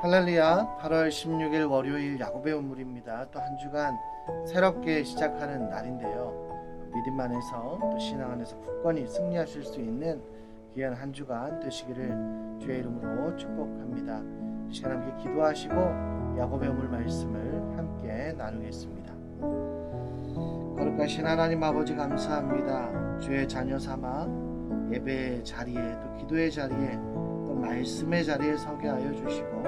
할렐루야. 8월 16일 월요일 야곱의 우물입니다. 또 한 주간 새롭게 시작하는 날인데요. 믿음 안에서 또 신앙 안에서 굳건히 승리하실 수 있는 귀한 한 주간 되시기를 주의 이름으로 축복합니다. 이 시간 함께 기도하시고 야곱의 우물 말씀을 함께 나누겠습니다. 거룩하신 하나님 아버지 감사합니다. 주의 자녀 삼아 예배의 자리에 또 기도의 자리에 또 말씀의 자리에 서게 하여 주시고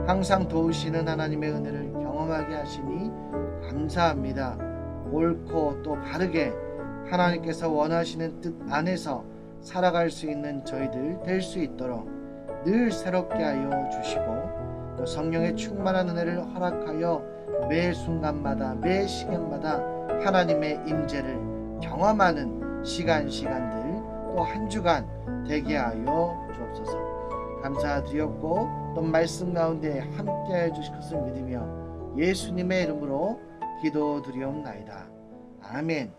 항상 도우시는 하나님의 은혜를 경험하게 하시니 감사합니다. 옳고 또 바르게 하나님께서 원하시는 뜻 안에서 살아갈 수 있는 저희들 될 수 있도록 늘 새롭게 하여 주시고 또 성령의 충만한 은혜를 허락하여 매 순간마다 매 시간마다 하나님의 임재를 경험하는 시간들 또 한 주간 되게 하여 주옵소서. 감사드렸고 또 말씀 가운데 함께해 주실 것을 믿으며 예수님의 이름으로 기도드리옵나이다. 아멘.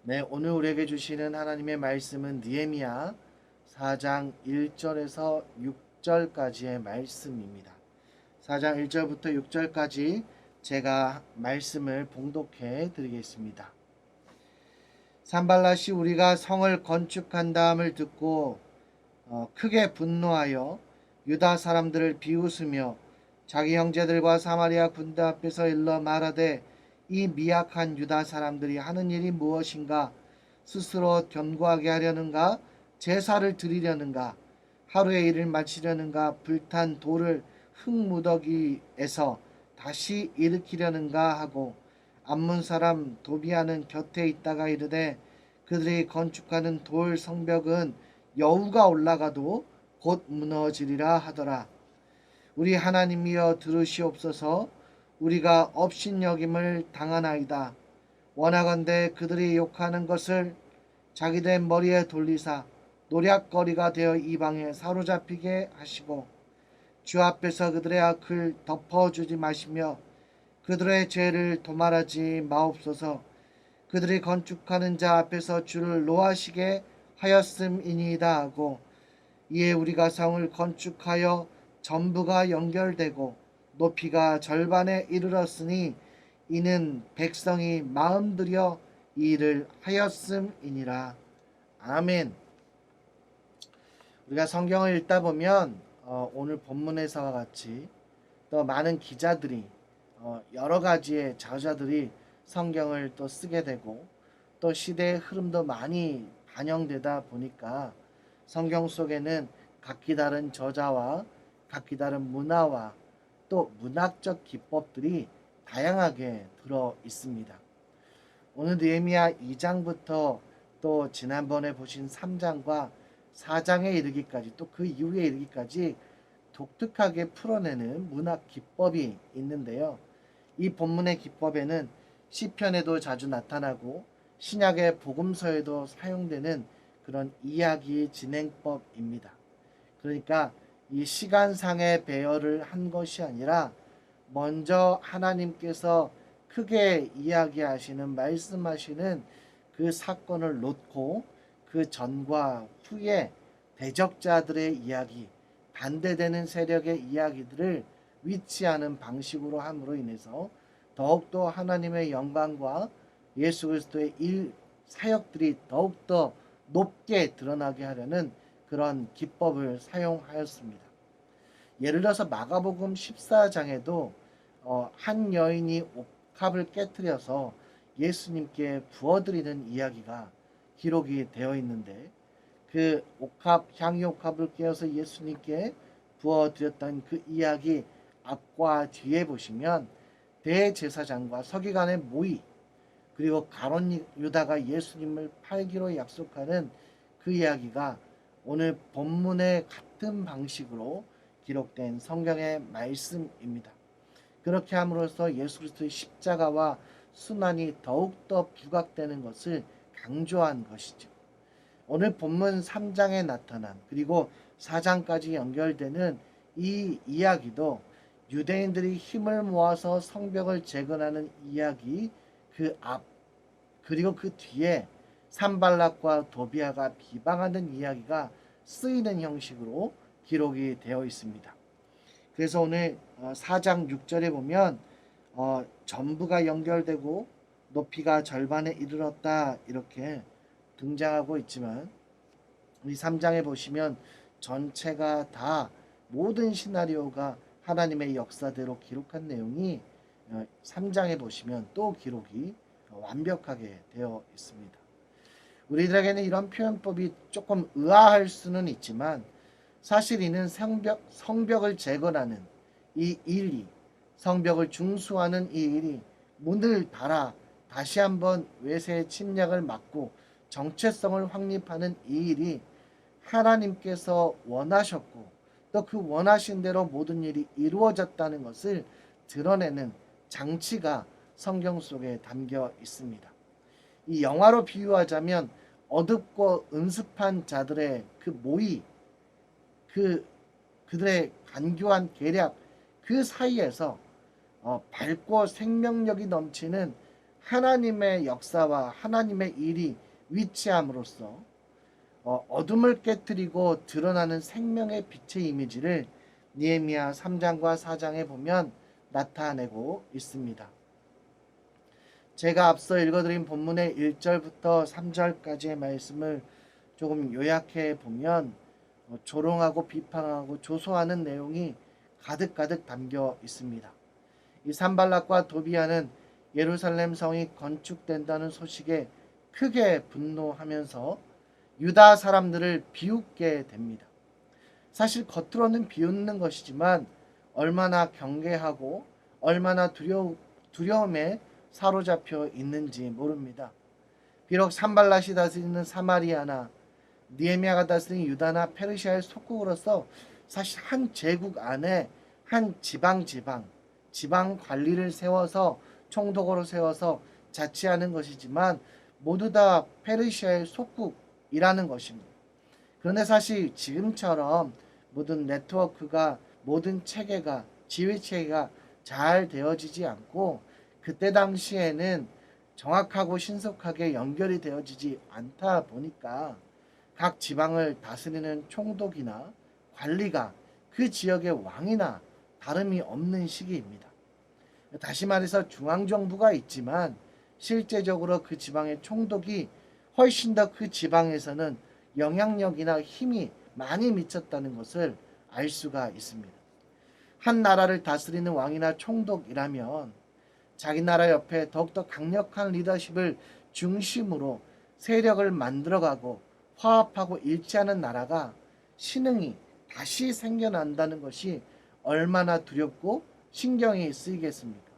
네, 오늘 우리에게 주시는 하나님의 말씀은 느헤미야 4장 1절에서 6절까지의 말씀입니다. 4장 1절부터 6절까지 제가 말씀을 봉독해 드리겠습니다. 산발랏이 우리가 성을 건축한다함을 듣고 크게 분노하여 유다 사람들을 비웃으며 자기 형제들과 사마리아 군대 앞에서 일러 말하되 이 미약한 유다 사람들이 하는 일이 무엇인가? 스스로 견고하게 하려는가? 제사를 드리려는가? 하루의 일을 마치려는가? 불탄 돌을 흙무더기에서 다시 일으키려는가 하고 암몬 사람 도비아는 곁에 있다가 이르되 그들이 건축하는 돌 성벽은 여우가 올라가도 곧 무너지리라 하더라. 우리 하나님이여 들으시옵소서. 우리가 업신여김을 당하나이다. 원하건대 그들이 욕하는 것을 자기들 머리에 돌리사 노략거리가 되어 이방에 사로잡히게 하시고 주 앞에서 그들의 악을 덮어주지 마시며 그들의 죄를 도말하지 마옵소서. 그들이 건축하는 자 앞에서 주를 노하시게 하였음이니이다 하고 이에 우리가 성을 건축하여 전부가 연결되고 높이가 절반에 이르렀으니 이는 백성이 마음들여 이 일을 하였음이니라. 아멘. 우리가 성경을 읽다 보면 오늘 본문에서와 같이 또 많은 기자들이 여러 가지의 저자들이 성경을 또 쓰게 되고 또 시대의 흐름도 많이 반영되다 보니까 성경 속에는 각기 다른 저자와 각기 다른 문화와 또 문학적 기법들이 다양하게 들어 있습니다. 오늘 느헤미야 2장부터 또 지난번에 보신 3장과 4장에 이르기까지 또 그 이후에 이르기까지 독특하게 풀어내는 문학 기법이 있는데요. 이 본문의 기법에는 시편에도 자주 나타나고 신약의 복음서에도 사용되는 그런 이야기 진행법입니다. 그러니까 이 시간상의 배열을 한 것이 아니라 먼저 하나님께서 크게 이야기하시는 말씀하시는 그 사건을 놓고 그 전과 후에 대적자들의 이야기, 반대되는 세력의 이야기들을 위치하는 방식으로 함으로 인해서 더욱더 하나님의 영광과 예수 그리스도의 일 사역들이 더욱더 높게 드러나게 하려는 그런 기법을 사용하였습니다. 예를 들어서 마가복음 14장에도 한 여인이 옥합을 깨뜨려서 예수님께 부어드리는 이야기가 기록이 되어 있는데 그 옥합, 향유 옥합을 깨어서 예수님께 부어드렸던 그 이야기 앞과 뒤에 보시면 대제사장과 서기관의 모의 그리고 가룟 유다가 예수님을 팔기로 약속하는 그 이야기가 오늘 본문의 같은 방식으로 기록된 성경의 말씀입니다. 그렇게 함으로써 예수 그리스도의 십자가와 순환이 더욱더 부각되는 것을 강조한 것이죠. 오늘 본문 3장에 나타난 그리고 4장까지 연결되는 이 이야기도 유대인들이 힘을 모아서 성벽을 재건하는 이야기 그 앞 그리고 그 뒤에 산발락과 도비아가 비방하는 이야기가 쓰이는 형식으로 기록이 되어 있습니다. 그래서 오늘 4장 6절에 보면 전부가 연결되고 높이가 절반에 이르렀다 이렇게 등장하고 있지만, 우리 3장에 보시면 전체가 다 모든 시나리오가 하나님의 역사대로 기록한 내용이 3장에 보시면 또 기록이 완벽하게 되어 있습니다. 우리들에게는 이런 표현법이 조금 의아할 수는 있지만, 사실 이는 성벽을 재건하는 이 일이, 성벽을 중수하는 이 일이, 문을 닫아 다시 한번 외세의 침략을 막고 정체성을 확립하는 이 일이 하나님께서 원하셨고 또 그 원하신 대로 모든 일이 이루어졌다는 것을 드러내는 장치가 성경 속에 담겨 있습니다. 이 영화로 비유하자면 어둡고 음습한 자들의 그 모의, 그들의 간교한 계략, 그 사이에서 밝고 생명력이 넘치는 하나님의 역사와 하나님의 일이 위치함으로써 어둠을 깨뜨리고 드러나는 생명의 빛의 이미지를 느헤미야 3장과 4장에 보면 나타내고 있습니다. 제가 앞서 읽어드린 본문의 1절부터 3절까지의 말씀을 조금 요약해 보면 조롱하고 비판하고 조소하는 내용이 가득가득 담겨 있습니다. 이 산발락과 도비아는 예루살렘 성이 건축된다는 소식에 크게 분노하면서 유다 사람들을 비웃게 됩니다. 사실 겉으로는 비웃는 것이지만 얼마나 경계하고 얼마나 두려움에 사로잡혀 있는지 모릅니다. 비록 산발랏이 다스리는 사마리아나 느헤미야가 다스리는 유다나 페르시아의 속국으로서 사실 한 제국 안에 한 지방 관리를 세워서 총독으로 세워서 자치하는 것이지만 모두 다 페르시아의 속국이라는 것입니다. 그런데 사실 지금처럼 모든 네트워크가, 모든 체계가, 지휘 체계가 잘 되어지지 않고 그때 당시에는 정확하고 신속하게 연결이 되어지지 않다 보니까 각 지방을 다스리는 총독이나 관리가 그 지역의 왕이나 다름이 없는 시기입니다. 다시 말해서 중앙정부가 있지만 실제적으로 그 지방의 총독이 훨씬 더 그 지방에서는 영향력이나 힘이 많이 미쳤다는 것을 알 수가 있습니다. 한 나라를 다스리는 왕이나 총독이라면 자기 나라 옆에 더욱더 강력한 리더십을 중심으로 세력을 만들어가고 화합하고 일치하는 나라가 신흥이 다시 생겨난다는 것이 얼마나 두렵고 신경이 쓰이겠습니까?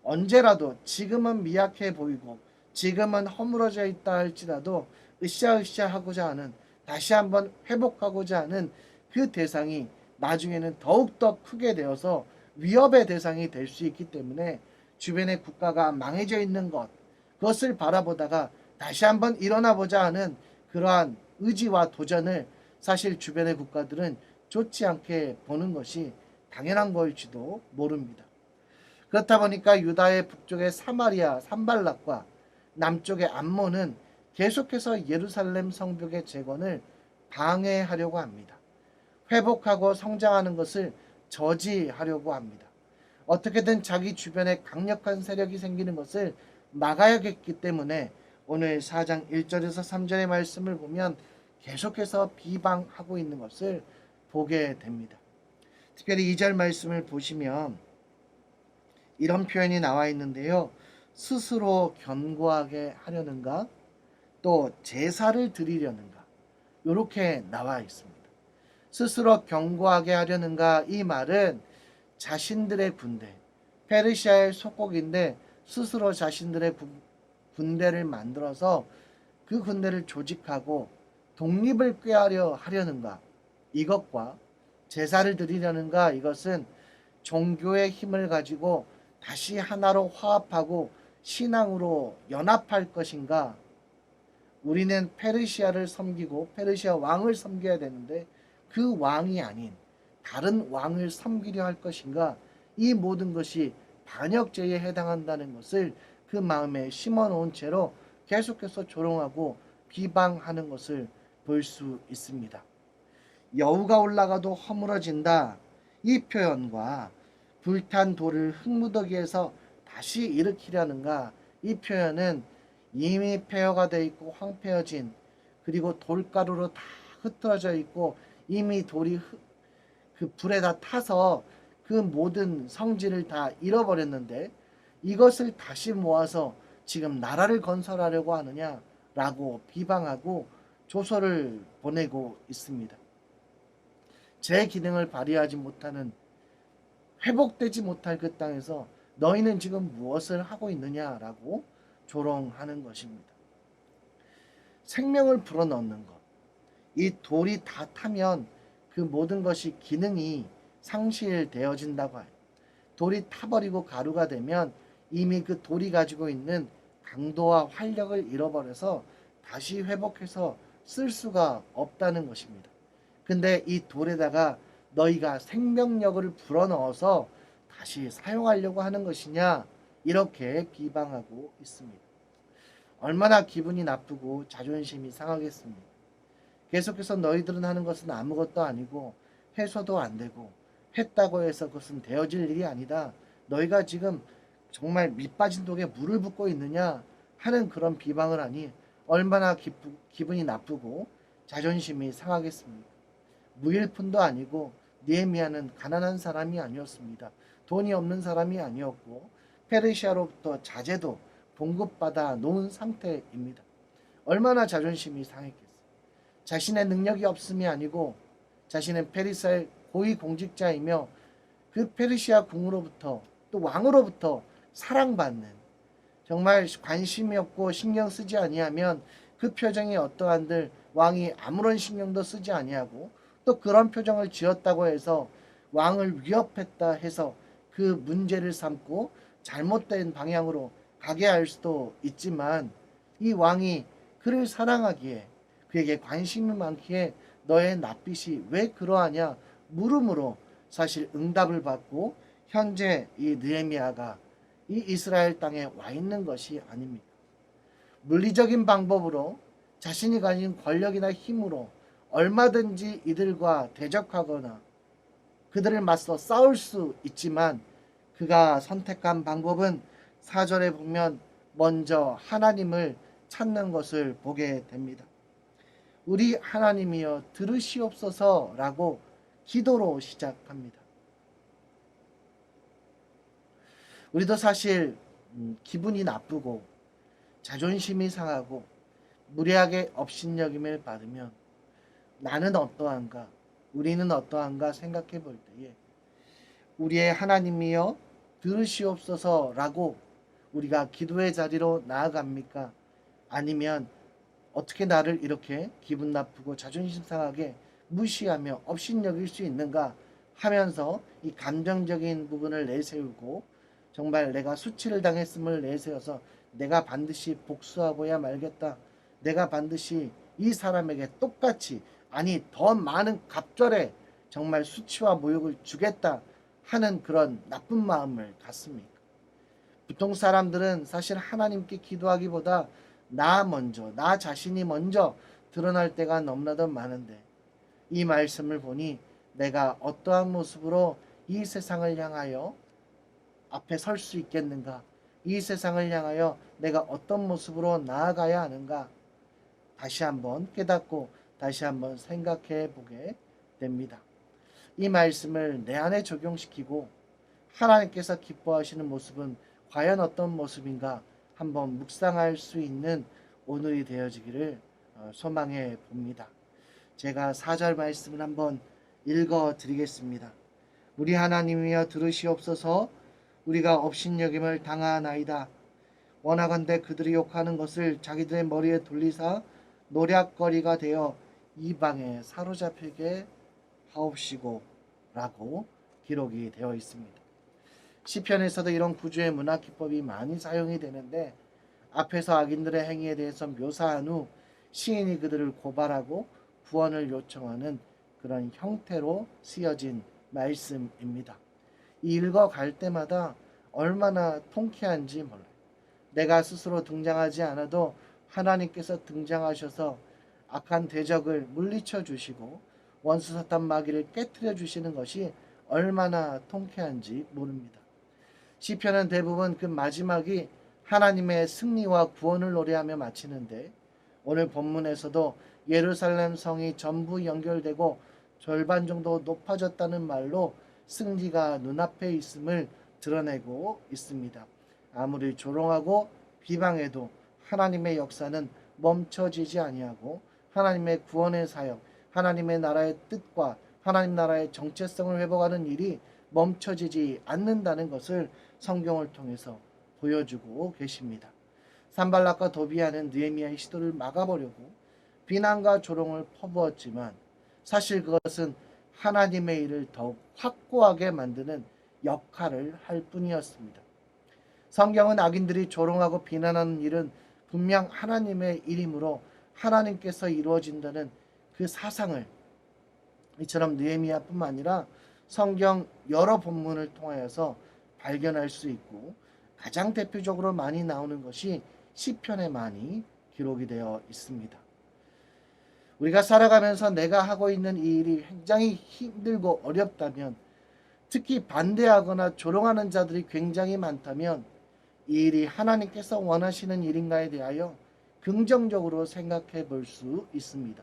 언제라도 지금은 미약해 보이고 지금은 허물어져 있다 할지라도 으쌰으쌰 하고자 하는, 다시 한번 회복하고자 하는 그 대상이 나중에는 더욱더 크게 되어서 위협의 대상이 될 수 있기 때문에 주변의 국가가 망해져 있는 것, 그것을 바라보다가 다시 한번 일어나 보자 하는 그러한 의지와 도전을 사실 주변의 국가들은 좋지 않게 보는 것이 당연한 것일지도 모릅니다. 그렇다 보니까 유다의 북쪽의 사마리아 산발락과 남쪽의 암몬은 계속해서 예루살렘 성벽의 재건을 방해하려고 합니다. 회복하고 성장하는 것을 저지하려고 합니다. 어떻게든 자기 주변에 강력한 세력이 생기는 것을 막아야겠기 때문에 오늘 4장 1절에서 3절의 말씀을 보면 계속해서 비방하고 있는 것을 보게 됩니다. 특별히 2절 말씀을 보시면 이런 표현이 나와 있는데요. 스스로 견고하게 하려는가, 또 제사를 드리려는가, 이렇게 나와 있습니다. 스스로 견고하게 하려는가, 이 말은 자신들의 군대, 페르시아의 속국인데 스스로 자신들의 군대를 만들어서 그 군대를 조직하고 독립을 꾀하려 하려는가, 이것과 제사를 드리려는가, 이것은 종교의 힘을 가지고 다시 하나로 화합하고 신앙으로 연합할 것인가, 우리는 페르시아를 섬기고 페르시아 왕을 섬겨야 되는데 그 왕이 아닌 다른 왕을 섬기려 할 것인가, 이 모든 것이 반역죄에 해당한다는 것을 그 마음에 심어놓은 채로 계속해서 조롱하고 비방하는 것을 볼 수 있습니다. 여우가 올라가도 허물어진다. 이 표현과 불탄 돌을 흙무더기에서 다시 일으키려는가. 이 표현은 이미 폐허가 되어 있고 황폐어진, 그리고 돌가루로 다 흩어져 있고 이미 돌이 그 불에 다 타서 그 모든 성질을 다 잃어버렸는데 이것을 다시 모아서 지금 나라를 건설하려고 하느냐라고 비방하고 조서를 보내고 있습니다. 제 기능을 발휘하지 못하는, 회복되지 못할 그 땅에서 너희는 지금 무엇을 하고 있느냐라고 조롱하는 것입니다. 생명을 불어넣는 것. 이 돌이 다 타면 그 모든 것이 기능이 상실되어진다고 해요. 돌이 타버리고 가루가 되면 이미 그 돌이 가지고 있는 강도와 활력을 잃어버려서 다시 회복해서 쓸 수가 없다는 것입니다. 근데 이 돌에다가 너희가 생명력을 불어넣어서 다시 사용하려고 하는 것이냐, 이렇게 비방하고 있습니다. 얼마나 기분이 나쁘고 자존심이 상하겠습니까? 계속해서 너희들은 하는 것은 아무것도 아니고 해서도 안 되고 했다고 해서 그것은 되어질 일이 아니다. 너희가 지금 정말 밑빠진 독에 물을 붓고 있느냐 하는 그런 비방을 하니 얼마나 기분이 나쁘고 자존심이 상하겠습니까? 무일푼도 아니고 느헤미야는 가난한 사람이 아니었습니다. 돈이 없는 사람이 아니었고 페르시아로부터 자재도 공급받아 놓은 상태입니다. 얼마나 자존심이 상했겠어요. 자신의 능력이 없음이 아니고 자신은 페르시아의 고위 공직자이며 그 페르시아 궁으로부터 또 왕으로부터 사랑받는, 정말 관심이 없고 신경 쓰지 아니하면 그 표정이 어떠한들 왕이 아무런 신경도 쓰지 아니하고 또 그런 표정을 지었다고 해서 왕을 위협했다 해서 그 문제를 삼고 잘못된 방향으로 가게 할 수도 있지만 이 왕이 그를 사랑하기에 그에게 관심이 많기에 너의 낯빛이 왜 그러하냐 물음으로 사실 응답을 받고 현재 이 느헤미야가 이 이스라엘 땅에 와 있는 것이 아닙니까? 물리적인 방법으로 자신이 가진 권력이나 힘으로 얼마든지 이들과 대적하거나 그들을 맞서 싸울 수 있지만 그가 선택한 방법은 4절에 보면 먼저 하나님을 찾는 것을 보게 됩니다. 우리 하나님이여 들으시옵소서라고 기도로 시작합니다. 우리도 사실 기분이 나쁘고 자존심이 상하고 무례하게 업신여김을 받으면 나는 어떠한가, 우리는 어떠한가 생각해 볼 때에 우리의 하나님이여 들으시옵소서라고 우리가 기도의 자리로 나아갑니까? 아니면 어떻게 나를 이렇게 기분 나쁘고 자존심 상하게 무시하며 업신여길 수 있는가 하면서 이 감정적인 부분을 내세우고 정말 내가 수치를 당했음을 내세워서 내가 반드시 복수하고야 말겠다. 내가 반드시 이 사람에게 똑같이, 아니 더 많은 갑절에 정말 수치와 모욕을 주겠다 하는 그런 나쁜 마음을 갖습니까? 보통 사람들은 사실 하나님께 기도하기보다 나 먼저, 나 자신이 먼저 드러날 때가 너무나도 많은데 이 말씀을 보니 내가 어떠한 모습으로 이 세상을 향하여 앞에 설 수 있겠는가? 이 세상을 향하여 내가 어떤 모습으로 나아가야 하는가? 다시 한번 깨닫고 다시 한번 생각해 보게 됩니다. 이 말씀을 내 안에 적용시키고 하나님께서 기뻐하시는 모습은 과연 어떤 모습인가 한번 묵상할 수 있는 오늘이 되어지기를 소망해 봅니다. 제가 4절 말씀을 한번 읽어 드리겠습니다. 우리 하나님이여 들으시옵소서. 우리가 업신여김을 당하나이다. 원하건대 그들이 욕하는 것을 자기들의 머리에 돌리사 노략거리가 되어 이방에 사로잡히게 하옵시고 라고 기록이 되어 있습니다. 시편에서도 이런 구주의 문학 기법이 많이 사용이 되는데 앞에서 악인들의 행위에 대해서 묘사한 후 시인이 그들을 고발하고 구원을 요청하는 그런 형태로 쓰여진 말씀입니다. 읽어갈 때마다 얼마나 통쾌한지 몰라요. 내가 스스로 등장하지 않아도 하나님께서 등장하셔서 악한 대적을 물리쳐 주시고 원수 사탄 마귀를 깨트려 주시는 것이 얼마나 통쾌한지 모릅니다. 시편은 대부분 그 마지막이 하나님의 승리와 구원을 노래하며 마치는데, 오늘 본문에서도 예루살렘 성이 전부 연결되고 절반 정도 높아졌다는 말로 승리가 눈앞에 있음을 드러내고 있습니다. 아무리 조롱하고 비방해도 하나님의 역사는 멈춰지지 아니하고, 하나님의 구원의 사역, 하나님의 나라의 뜻과 하나님 나라의 정체성을 회복하는 일이 멈춰지지 않는다는 것을 성경을 통해서 보여주고 계십니다. 산발락과 도비아는 느헤미야의 시도를 막아보려고 비난과 조롱을 퍼부었지만, 사실 그것은 하나님의 일을 더욱 확고하게 만드는 역할을 할 뿐이었습니다. 성경은 악인들이 조롱하고 비난하는 일은 분명 하나님의 일이므로 하나님께서 이루어진다는 그 사상을, 이처럼 느헤미야뿐만 아니라 성경 여러 본문을 통하여서 발견할 수 있고, 가장 대표적으로 많이 나오는 것이 시편에 많이 기록이 되어 있습니다. 우리가 살아가면서 내가 하고 있는 이 일이 굉장히 힘들고 어렵다면, 특히 반대하거나 조롱하는 자들이 굉장히 많다면, 이 일이 하나님께서 원하시는 일인가에 대하여 긍정적으로 생각해 볼 수 있습니다.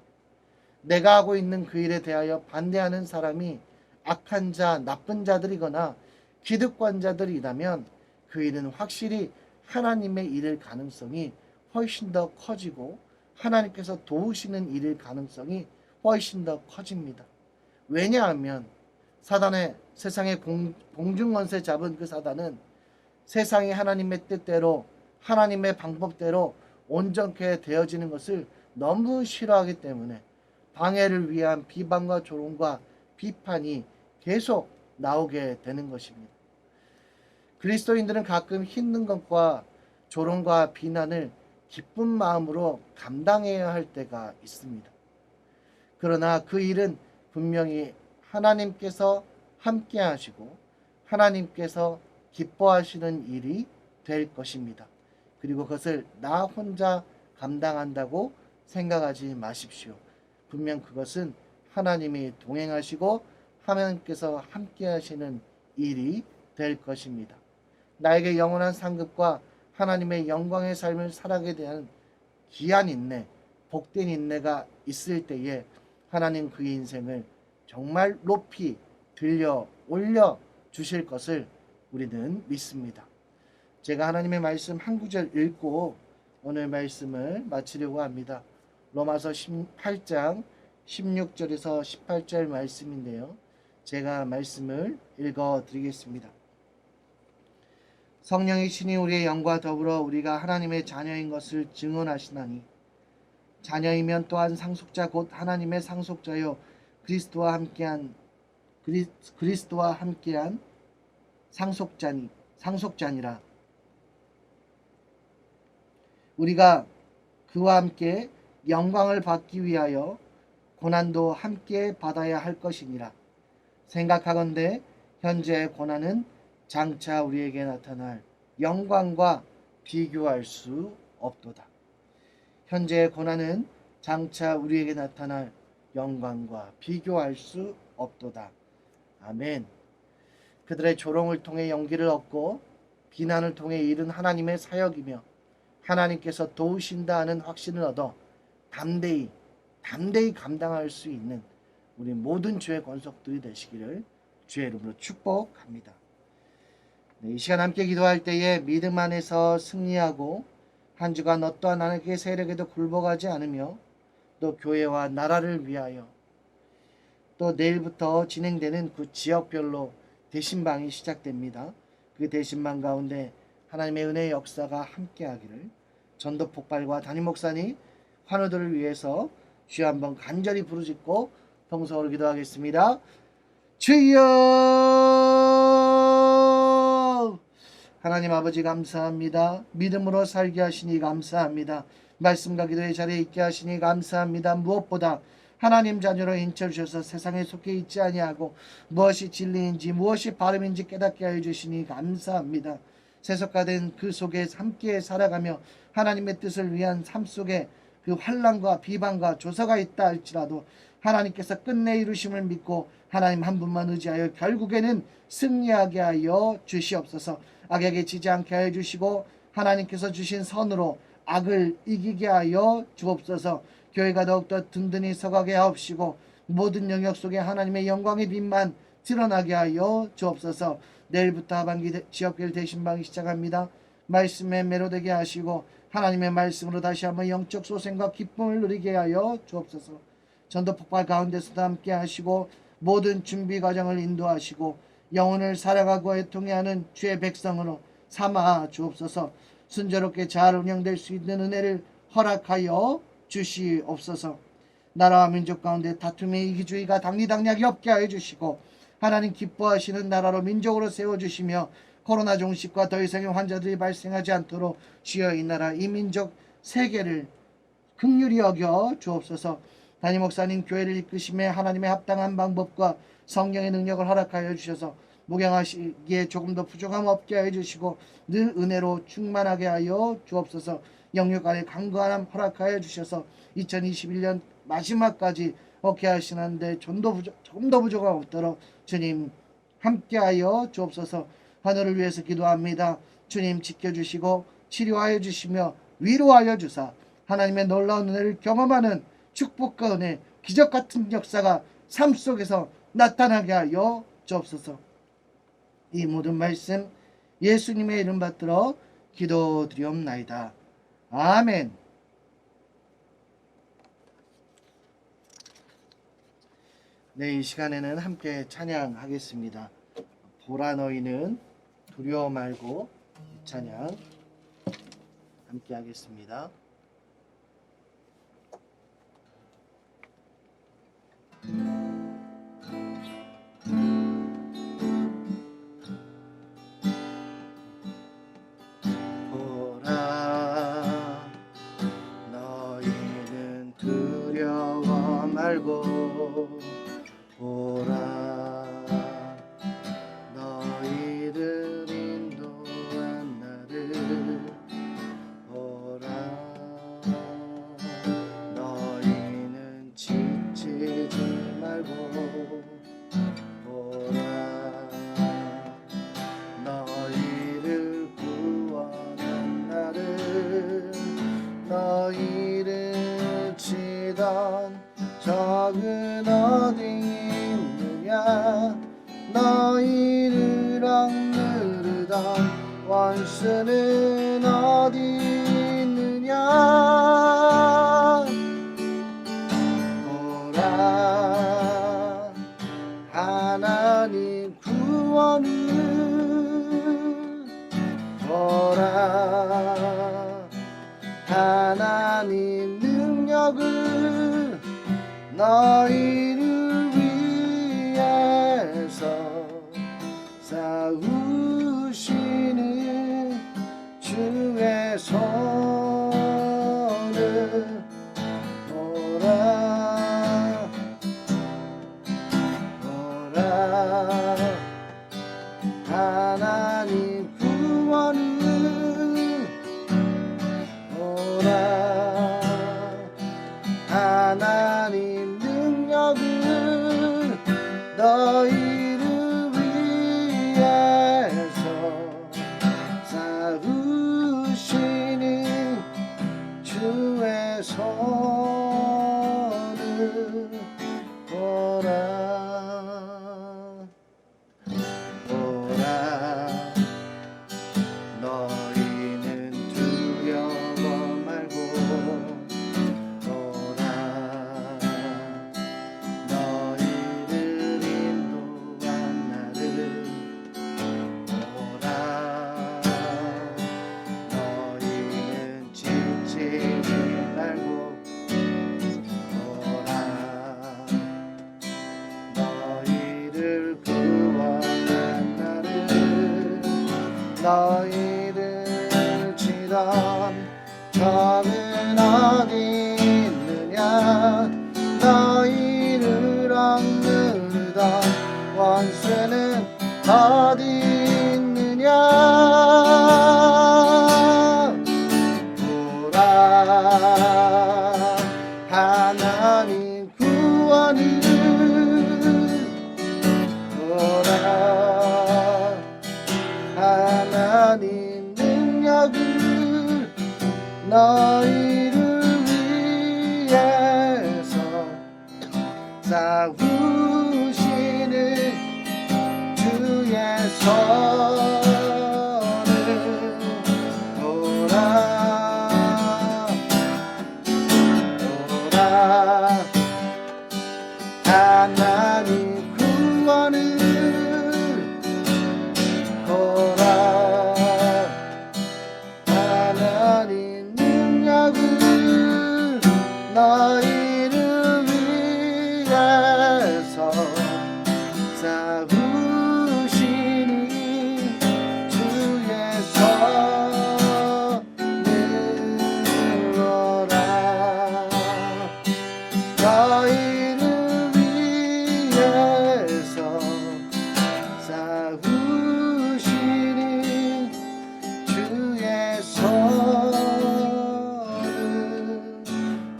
내가 하고 있는 그 일에 대하여 반대하는 사람이 악한 자, 나쁜 자들이거나 기득권자들이라면 그 일은 확실히 하나님의 일일 가능성이 훨씬 더 커지고, 하나님께서 도우시는 일일 가능성이 훨씬 더 커집니다. 왜냐하면 사단의, 세상의 공중권세 잡은 그 사단은 세상이 하나님의 뜻대로, 하나님의 방법대로 온전케 되어지는 것을 너무 싫어하기 때문에 방해를 위한 비방과 조롱과 비판이 계속 나오게 되는 것입니다. 그리스도인들은 가끔 힘든 것과 조롱과 비난을 기쁜 마음으로 감당해야 할 때가 있습니다. 그러나 그 일은 분명히 하나님께서 함께 하시고 하나님께서 기뻐하시는 일이 될 것입니다. 그리고 그것을 나 혼자 감당한다고 생각하지 마십시오. 분명 그것은 하나님이 동행하시고 하나님께서 함께 하시는 일이 될 것입니다. 나에게 영원한 상급과 하나님의 영광의 삶을 살아가게 대한 귀한 인내, 복된 인내가 있을 때에 하나님 그의 인생을 정말 높이 들려 올려 주실 것을 우리는 믿습니다. 제가 하나님의 말씀 한 구절 읽고 오늘 말씀을 마치려고 합니다. 로마서 18장 16절에서 18절 말씀인데요. 제가 말씀을 읽어 드리겠습니다. 성령이 신이 우리의 영과 더불어 우리가 하나님의 자녀인 것을 증언하시나니, 자녀이면 또한 상속자 곧 하나님의 상속자요 그리스도와 함께한 상속자니라. 우리가 그와 함께 영광을 받기 위하여 고난도 함께 받아야 할 것이니라. 생각하건대 현재의 고난은 장차 우리에게 나타날 영광과 비교할 수 없도다. 현재의 고난은 장차 우리에게 나타날 영광과 비교할 수 없도다. 아멘. 그들의 조롱을 통해 용기를 얻고 비난을 통해 이룬 하나님의 사역이며 하나님께서 도우신다 하는 확신을 얻어 담대히 감당할 수 있는 우리 모든 주의 권속들이 되시기를 주의 이름으로 축복합니다. 네, 이 시간 함께 기도할 때에 믿음 안에서 승리하고 한 주간 어떠한 악의 세력에도 굴복하지 않으며, 또 교회와 나라를 위하여, 또 내일부터 진행되는 그 지역별로 대신방이 시작됩니다. 그 대신방 가운데 하나님의 은혜의 역사가 함께하기를 전도 폭발과 담임 목사님 환우들을 위해서 주여 한번 간절히 부르짖고 통성으로 기도하겠습니다. 주여! 하나님 아버지 감사합니다. 믿음으로 살게 하시니 감사합니다. 말씀과 기도의 자리에 있게 하시니 감사합니다. 무엇보다 하나님 자녀로 인쳐주셔서 세상에 속해 있지 아니하고 무엇이 진리인지 무엇이 바름인지 깨닫게 하여 주시니 감사합니다. 세속화된 그 속에 함께 살아가며 하나님의 뜻을 위한 삶 속에 그 환난과 비방과 조사가 있다 할지라도 하나님께서 끝내 이루심을 믿고 하나님 한 분만 의지하여 결국에는 승리하게 하여 주시옵소서. 악에게 지지 않게 하여 주시고 하나님께서 주신 선으로 악을 이기게 하여 주옵소서. 교회가 더욱더 든든히 서가게 하옵시고 모든 영역 속에 하나님의 영광의 빛만 드러나게 하여 주옵소서. 내일부터 하반기 지역별 대신방이 시작합니다. 말씀에 매료되게 하시고 하나님의 말씀으로 다시 한번 영적 소생과 기쁨을 누리게 하여 주옵소서. 전도 폭발 가운데서도 함께 하시고 모든 준비 과정을 인도하시고 영혼을 살아가고 애통해 하는 주의 백성으로 삼아 주옵소서. 순조롭게 잘 운영될 수 있는 은혜를 허락하여 주시옵소서. 나라와 민족 가운데 다툼의 이기주의가 당리당략이 없게 하여 주시고 하나님 기뻐하시는 나라로 민족으로 세워주시며 코로나 종식과 더 이상의 환자들이 발생하지 않도록 주여 이 나라 이 민족 세계를 긍휼히 여겨 주옵소서. 담임 목사님 교회를 이끄심에 하나님의 합당한 방법과 성령의 능력을 허락하여 주셔서 목양하시기에 조금 더 부족함 없게 하여 주시고 늘 은혜로 충만하게 하여 주옵소서. 영육 안에 강건함 허락하여 주셔서 2021년 마지막까지 얻게 하시는데 조금 더 부족함 없도록 주님 함께하여 주옵소서. 하늘을 위해서 기도합니다. 주님 지켜주시고 치료하여 주시며 위로하여 주사 하나님의 놀라운 은혜를 경험하는 축복과 은혜, 기적 같은 역사가 삶 속에서 나타나게 하여 주옵소서. 이 모든 말씀 예수님의 이름 받들어 기도드리옵나이다. 아멘. 네, 이 시간에는 함께 찬양하겠습니다. 보라 너희는 두려워 말고 찬양 함께 하겠습니다. 보라 너희는 두려워 말고 보라 너희를 인도한 나를 보라 너희는 지치지 말고 보라 너희를 구원한 나를 너희를 치던 적은 어디 너희를 억누르던 원수는 어디 있느냐 보라 하나님 구원을 보라 하나님 능력을 너희를 싸우시는 주의 손을 보라 보라 하나님 구원을 보라 하나님 능력을 너희를 싸우시는 주의 손을 보라 보라 너희는 두려워 말고 보라 너희를 인도한 나를 보라 너희는 지치지 말고 보라 구원을 오라 하나님 능력을 너희를 위해서 싸우시는 주의 손을 오라 하나님 구원을 오라 하나님 능력을 너희를 위해서 싸우시는 주의 손을 오라 너희를 위해서 싸우시는 주의 손을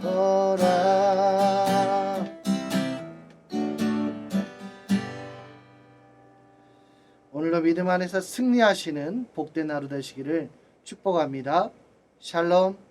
오라. 오늘도 믿음 안에서 승리하시는 복된 하루 되시기를 축복합니다. 샬롬.